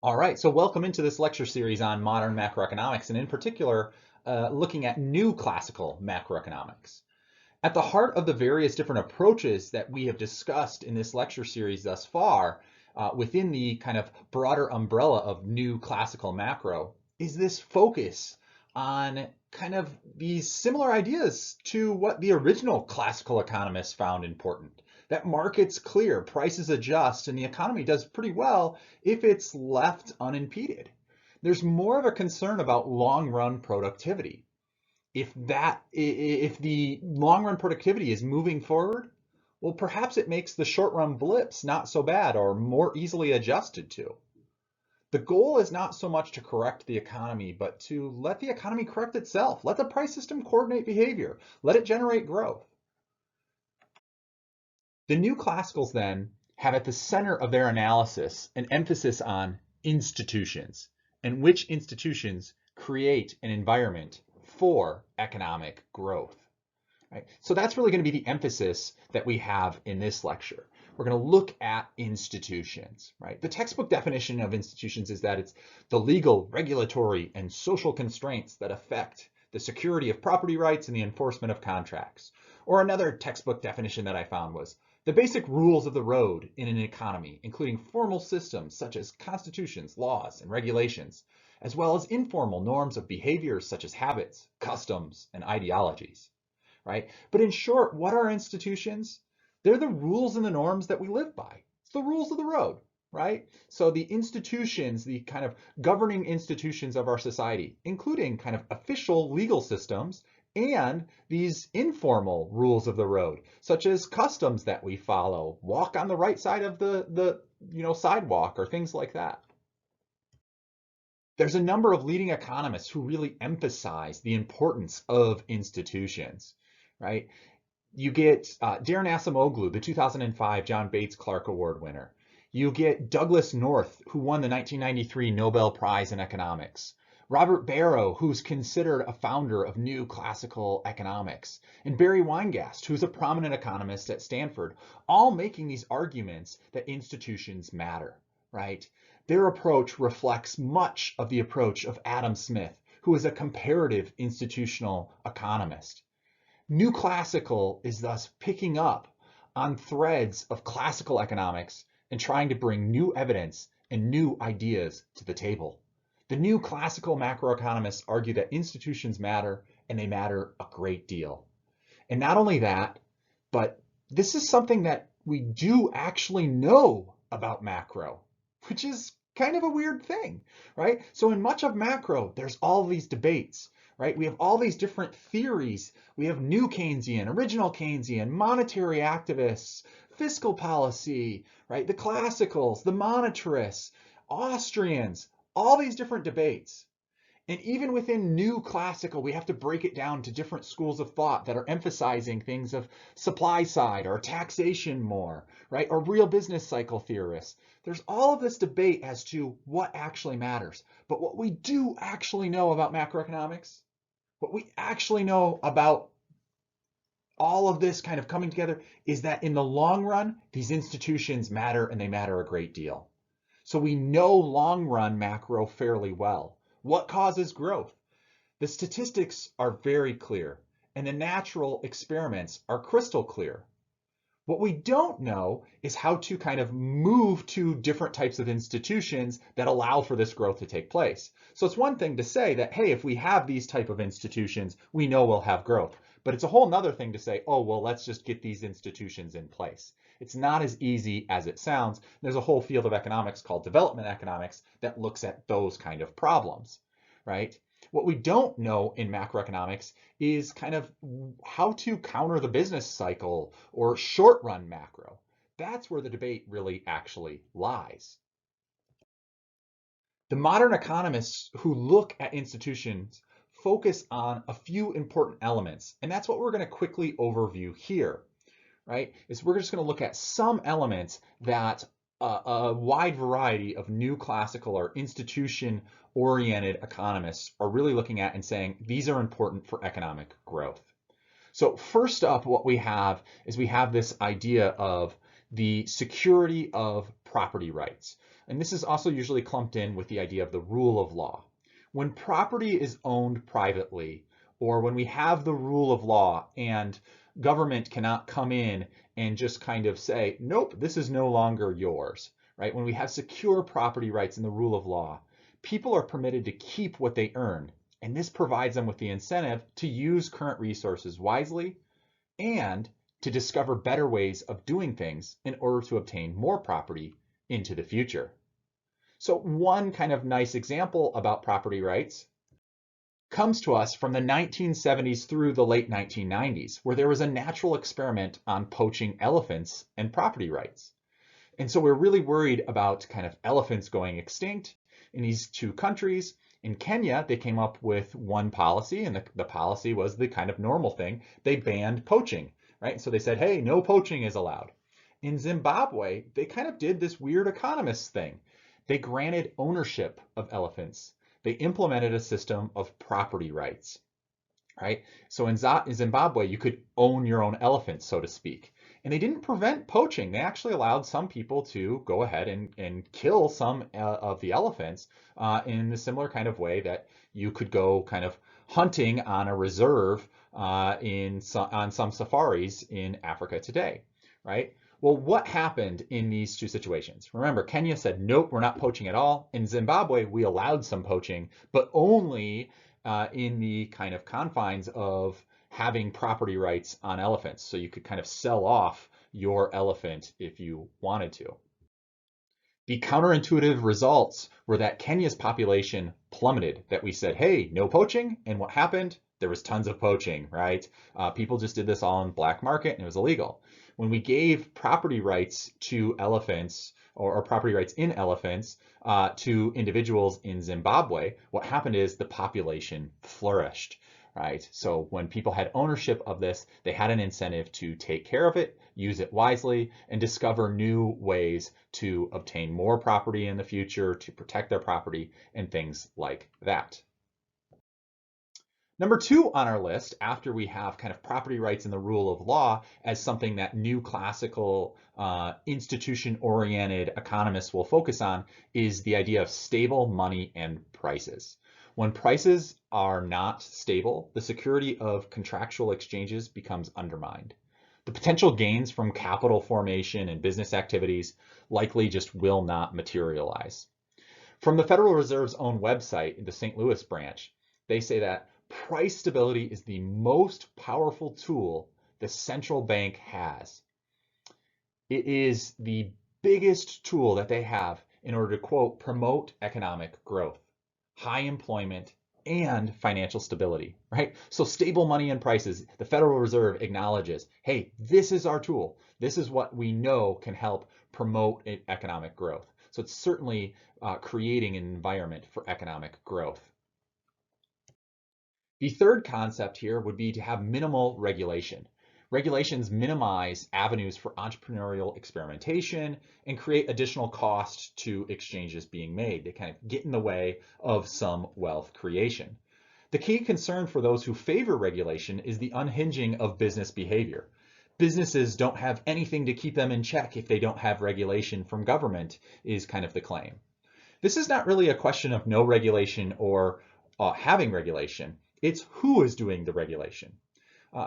All right, so welcome into this lecture series on modern macroeconomics, and in particular, looking at new classical macroeconomics. At the heart of the various different approaches that we have discussed in this lecture series thus far, within the kind of broader umbrella of new classical macro, is this focus on kind of these similar ideas to what the original classical economists found important. That markets clear, prices adjust, and the economy does pretty well if it's left unimpeded. There's more of a concern about long-run productivity. If the long-run productivity is moving forward, well, perhaps it makes the short-run blips not so bad or more easily adjusted to. The goal is not so much to correct the economy, but to let the economy correct itself. Let the price system coordinate behavior. Let it generate growth. The new classicals then have at the center of their analysis an emphasis on institutions and which institutions create an environment for economic growth. Right? So that's really going to be the emphasis that we have in this lecture. We're going to look at institutions, right? The textbook definition of institutions is that it's the legal, regulatory, and social constraints that affect the security of property rights and the enforcement of contracts. Or another textbook definition that I found was the basic rules of the road in an economy, including formal systems such as constitutions, laws, and regulations, as well as informal norms of behavior such as habits, customs, and ideologies. Right? But in short, what are institutions? They're the rules and the norms that we live by. It's the rules of the road, right? So the institutions, the kind of governing institutions of our society, including kind of official legal systems and these informal rules of the road, such as customs that we follow, walk on the right side of the sidewalk or things like that. There's a number of leading economists who really emphasize the importance of institutions, right? You get Darren Acemoglu, the 2005 John Bates Clark Award winner. You get Douglas North, who won the 1993 Nobel Prize in Economics. Robert Barrow, who's considered a founder of new classical economics. And Barry Weingast, who's a prominent economist at Stanford, all making these arguments that institutions matter, right? Their approach reflects much of the approach of Adam Smith, who is a comparative institutional economist. New classical is thus picking up on threads of classical economics and trying to bring new evidence and new ideas to the table. The new classical macroeconomists argue that institutions matter, and they matter a great deal. And not only that, but this is something that we do actually know about macro, which is kind of a weird thing, right? So in much of macro, there's all these debates, right? We have all these different theories. We have new Keynesian, original Keynesian, monetary activists, fiscal policy, right? The classicals, the monetarists, Austrians, all these different debates. And even within new classical, we have to break it down to different schools of thought that are emphasizing things of supply side or taxation more, right? Or real business cycle theorists. There's all of this debate as to what actually matters. But what we do actually know about macroeconomics, what we actually know about all of this kind of coming together is that in the long run, these institutions matter and they matter a great deal. So we know long run macro fairly well. What causes growth? The statistics are very clear, and the natural experiments are crystal clear. What we don't know is how to kind of move to different types of institutions that allow for this growth to take place. So it's one thing to say that, hey, if we have these type of institutions, we know we'll have growth. But it's a whole nother thing to say, oh, well, let's just get these institutions in place. It's not as easy as it sounds. There's a whole field of economics called development economics that looks at those kind of problems, right? What we don't know in macroeconomics is kind of how to counter the business cycle or short run macro. That's where the debate really actually lies. The modern economists who look at institutions focus on a few important elements, and that's what we're going to quickly overview here, right? Is we're just going to look at some elements that a wide variety of new classical or institution-oriented economists are really looking at and saying these are important for economic growth. So first up, what we have is we have this idea of the security of property rights. And this is also usually clumped in with the idea of the rule of law. When property is owned privately, or when we have the rule of law and government cannot come in and just kind of say, nope, this is no longer yours, right? When we have secure property rights in the rule of law, people are permitted to keep what they earn. And this provides them with the incentive to use current resources wisely and to discover better ways of doing things in order to obtain more property into the future. So one kind of nice example about property rights comes to us from the 1970s through the late 1990s, where there was a natural experiment on poaching elephants and property rights. And so we're really worried about kind of elephants going extinct in these two countries. In Kenya, they came up with one policy, and the policy was the kind of normal thing. They banned poaching, right? So they said, hey, no poaching is allowed. In Zimbabwe, they kind of did this weird economist thing. They granted ownership of elephants. They implemented a system of property rights, right? So in Zimbabwe, you could own your own elephant, so to speak. And they didn't prevent poaching. They actually allowed some people to go ahead and kill some of the elephants in a similar kind of way that you could go kind of hunting on a reserve on some safaris in Africa today, right? Well, what happened in these two situations? Remember, Kenya said, nope, we're not poaching at all. In Zimbabwe, we allowed some poaching, but only in the kind of confines of having property rights on elephants. So you could kind of sell off your elephant if you wanted to. The counterintuitive results were that Kenya's population plummeted, that we said, hey, no poaching. And what happened? There was tons of poaching, right? People just did this all in black market and it was illegal. When we gave property rights to elephants or property rights in elephants to individuals in Zimbabwe, what happened is the population flourished, right? So when people had ownership of this, they had an incentive to take care of it, use it wisely, and discover new ways to obtain more property in the future, to protect their property, and things like that. Number two on our list, after we have kind of property rights and the rule of law as something that new classical institution-oriented economists will focus on, is the idea of stable money and prices. When prices are not stable, the security of contractual exchanges becomes undermined. The potential gains from capital formation and business activities likely just will not materialize. From the Federal Reserve's own website, the St. Louis branch, they say that price stability is the most powerful tool the central bank has. It is the biggest tool that they have in order to, quote, promote economic growth, high employment, and financial stability, right? So stable money and prices, the Federal Reserve acknowledges, hey, this is our tool. This is what we know can help promote economic growth. So it's certainly creating an environment for economic growth. The third concept here would be to have minimal regulation. Regulations minimize avenues for entrepreneurial experimentation and create additional cost to exchanges being made. They kind of get in the way of some wealth creation. The key concern for those who favor regulation is the unhinging of business behavior. Businesses don't have anything to keep them in check if they don't have regulation from government, is kind of the claim. This is not really a question of no regulation or having regulation. It's who is doing the regulation.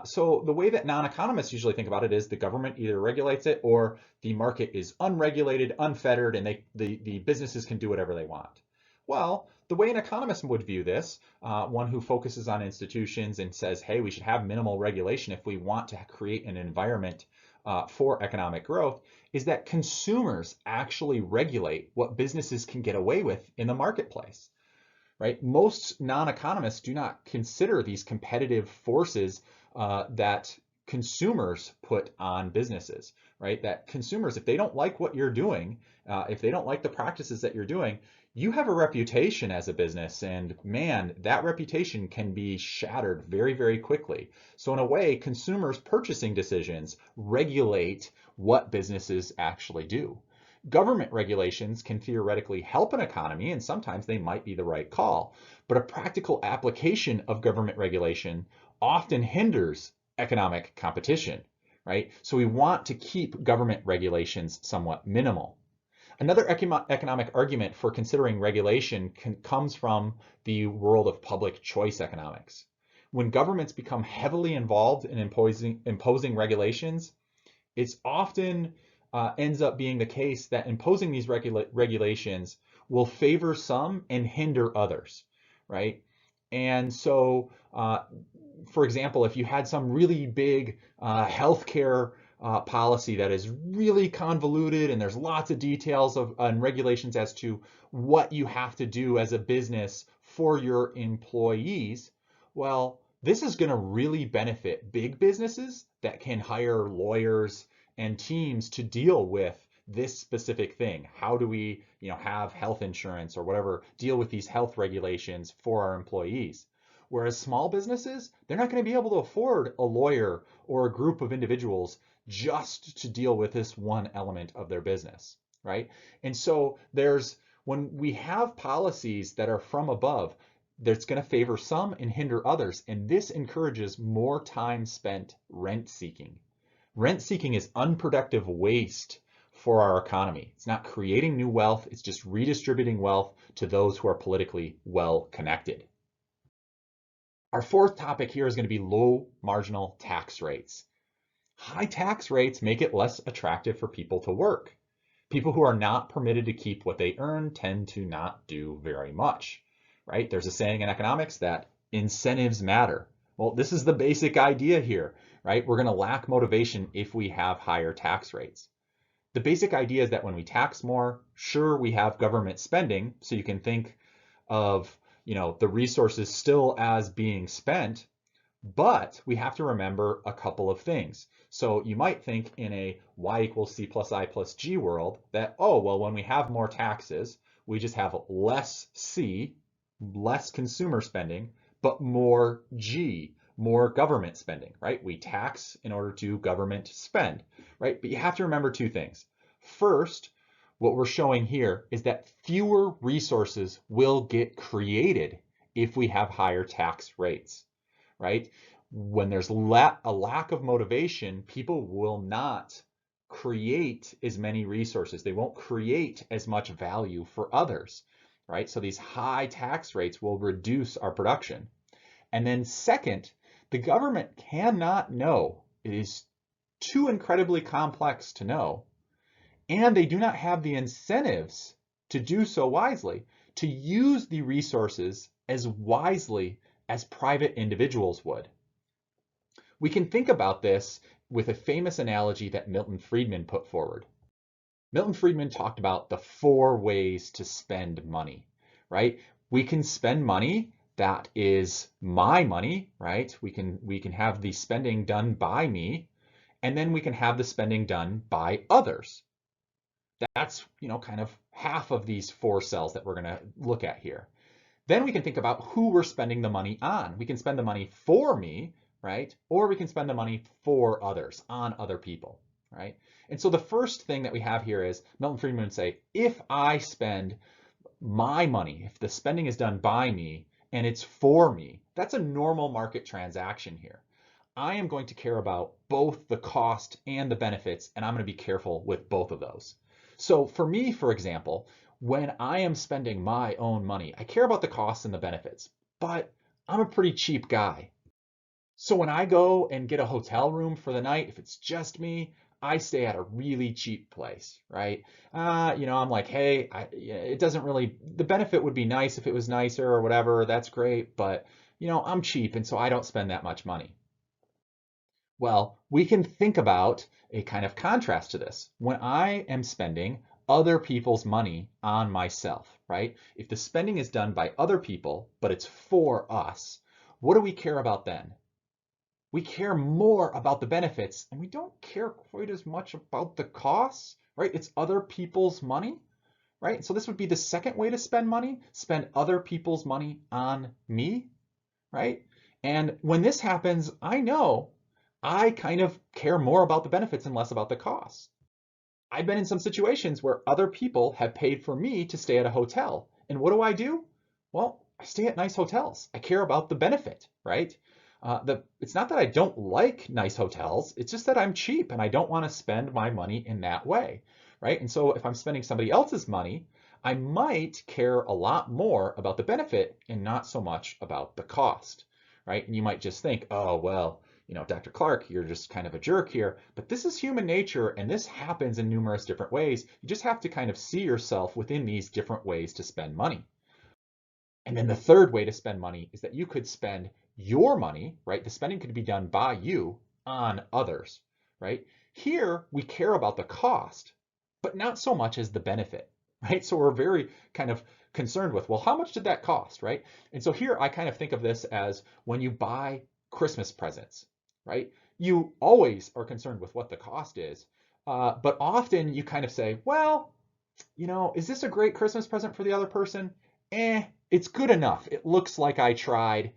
So the way that non-economists usually think about it is the government either regulates it or the market is unregulated, unfettered, and the businesses can do whatever they want. Well, the way an economist would view this, one who focuses on institutions and says, hey, we should have minimal regulation if we want to create an environment for economic growth, is that consumers actually regulate what businesses can get away with in the marketplace. Right? Most non-economists do not consider these competitive forces that consumers put on businesses, right? That consumers, if they don't like what you're doing, if they don't like the practices that you're doing, you have a reputation as a business, and man, that reputation can be shattered very, very quickly. So in a way, consumers' purchasing decisions regulate what businesses actually do. Government regulations can theoretically help an economy, and sometimes they might be the right call, but a practical application of government regulation often hinders economic competition, right? So we want to keep government regulations somewhat minimal. Another economic argument for considering regulation comes from the world of public choice economics. When governments become heavily involved in imposing regulations, it's often ends up being the case that imposing these regulations will favor some and hinder others, right? And so, for example, if you had some really big healthcare policy that is really convoluted and there's lots of details and regulations as to what you have to do as a business for your employees, well, this is going to really benefit big businesses that can hire lawyers and teams to deal with this specific thing. How do we, have health insurance or whatever, deal with these health regulations for our employees? Whereas small businesses, they're not going to be able to afford a lawyer or a group of individuals just to deal with this one element of their business, right? And so when we have policies that are from above, that's going to favor some and hinder others. And this encourages more time spent rent seeking. Rent seeking is unproductive waste for our economy. It's not creating new wealth, it's just redistributing wealth to those who are politically well connected. Our fourth topic here is going to be low marginal tax rates. High tax rates make it less attractive for people to work. People who are not permitted to keep what they earn tend to not do very much, right? There's a saying in economics that incentives matter. Well, this is the basic idea here, right? We're going to lack motivation if we have higher tax rates. The basic idea is that when we tax more, sure, we have government spending, so you can think of, the resources still as being spent, but we have to remember a couple of things. So you might think in a y equals c plus I plus g world that, oh, well, when we have more taxes, we just have less c, less consumer spending, but more g, more government spending, right? We tax in order to government spend, right? But you have to remember two things. First, what we're showing here is that fewer resources will get created if we have higher tax rates, right? When there's a lack of motivation, people will not create as many resources. They won't create as much value for others, right? So these high tax rates will reduce our production. And then second, the government cannot know. It is too incredibly complex to know. And they do not have the incentives to do so wisely, to use the resources as wisely as private individuals would. We can think about this with a famous analogy that Milton Friedman put forward. Milton Friedman talked about the 4 ways to spend money, right? We can spend money that is my money, right? We can have the spending done by me, and then we can have the spending done by others. That's, kind of half of these 4 cells that we're going to look at here. Then we can think about who we're spending the money on. We can spend the money for me, right? Or we can spend the money for others, on other people, right? And so the first thing that we have here is Milton Friedman would say, if I spend my money, if the spending is done by me and it's for me, that's a normal market transaction here. I am going to care about both the cost and the benefits, and I'm going to be careful with both of those. So for me, for example, when I am spending my own money, I care about the costs and the benefits, but I'm a pretty cheap guy. So when I go and get a hotel room for the night, if it's just me, I stay at a really cheap place, right? I'm like, hey, it doesn't really, the benefit would be nice if it was nicer or whatever, that's great, but I'm cheap, and so I don't spend that much money. Well, we can think about a kind of contrast to this. When I am spending other people's money on myself, right? If the spending is done by other people, but it's for us, what do we care about then? We care more about the benefits, and we don't care quite as much about the costs, right? It's other people's money, right? So this would be the second way to spend money, spend other people's money on me, right? And when this happens, I know I kind of care more about the benefits and less about the costs. I've been in some situations where other people have paid for me to stay at a hotel. And what do? Well, I stay at nice hotels. I care about the benefit, right? It's not that I don't like nice hotels. It's just that I'm cheap and I don't want to spend my money in that way. right? And so if I'm spending somebody else's money, I might care a lot more about the benefit and not so much about the cost, right? And you might just think, oh, well, Dr. Clark, you're just kind of a jerk here, but this is human nature and this happens in numerous different ways. You just have to kind of see yourself within these different ways to spend money. And then the third way to spend money is that you could spend your money, right? The spending could be done by you on others, right? Here we care about the cost, but not so much as the benefit, right? So we're very kind of concerned with, well, how much did that cost, right? And so here I kind of think of this as when you buy Christmas presents, right? You always are concerned with what the cost is, but often you kind of say, well, is this a great Christmas present for the other person? It's good enough. It looks like I tried.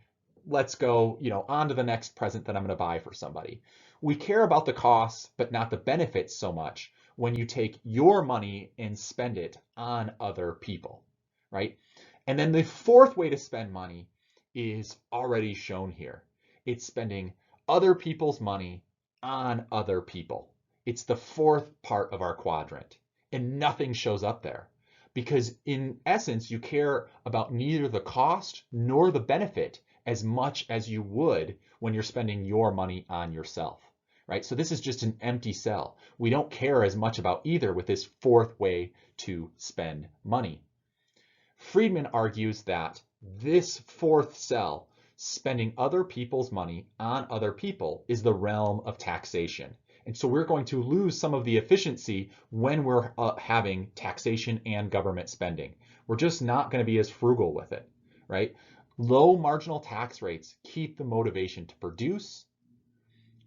Let's go, on to the next present that I'm going to buy for somebody. We care about the costs, but not the benefits so much when you take your money and spend it on other people, right? And then the fourth way to spend money is already shown here. It's spending other people's money on other people. It's the fourth part of our quadrant, and nothing shows up there because in essence, you care about neither the cost nor the benefit as much as you would when you're spending your money on yourself, right? So this is just an empty cell. We don't care as much about either with this fourth way to spend money. Friedman argues that this fourth cell, spending other people's money on other people, is the realm of taxation. And so we're going to lose some of the efficiency when we're having taxation and government spending. We're just not going to be as frugal with it, right? Low marginal tax rates keep the motivation to produce,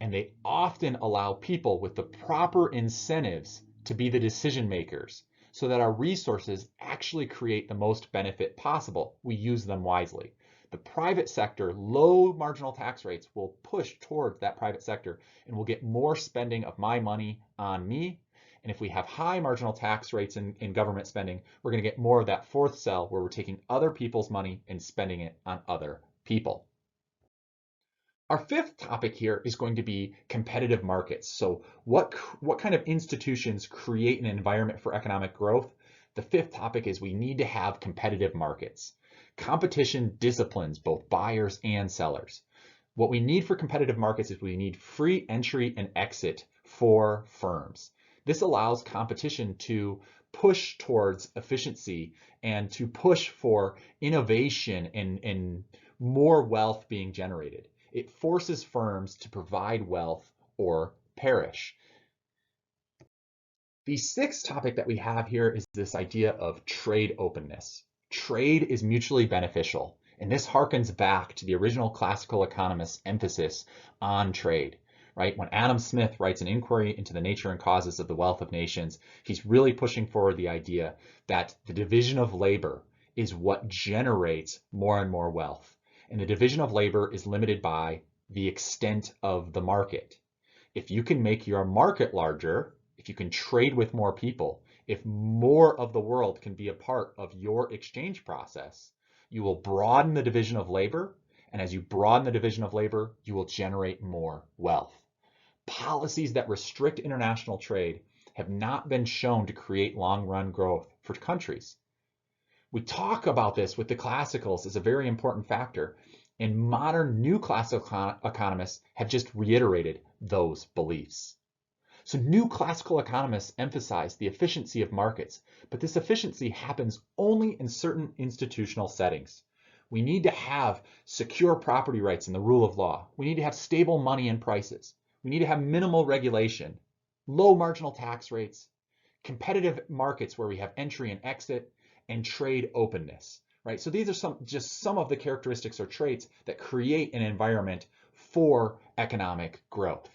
and they often allow people with the proper incentives to be the decision makers so that our resources actually create the most benefit possible. We use them wisely. The private sector, low marginal tax rates will push towards that private sector and we'll get more spending of my money on me. And if we have high marginal tax rates in government spending, we're going to get more of that fourth cell where we're taking other people's money and spending it on other people. Our fifth topic here is going to be competitive markets. So what kind of institutions create an environment for economic growth? The fifth topic is we need to have competitive markets. Competition disciplines both buyers and sellers. What we need for competitive markets is we need free entry and exit for firms. This allows competition to push towards efficiency and to push for innovation and more wealth being generated. It forces firms to provide wealth or perish. The sixth topic that we have here is this idea of trade openness. Trade is mutually beneficial, and this harkens back to the original classical economists' emphasis on trade, right? When Adam Smith writes an inquiry into the nature and causes of the wealth of nations, he's really pushing forward the idea that the division of labor is what generates more and more wealth. And the division of labor is limited by the extent of the market. If you can make your market larger, if you can trade with more people, if more of the world can be a part of your exchange process, you will broaden the division of labor. And as you broaden the division of labor, you will generate more wealth. Policies that restrict international trade have not been shown to create long-run growth for countries. We talk about this with the classicals as a very important factor, and modern new classical economists have just reiterated those beliefs. So new classical economists emphasize the efficiency of markets, but this efficiency happens only in certain institutional settings. We need to have secure property rights and the rule of law. We need to have stable money and prices. We need to have minimal regulation, low marginal tax rates, competitive markets where we have entry and exit, and trade openness, right? So these are just some of the characteristics or traits that create an environment for economic growth.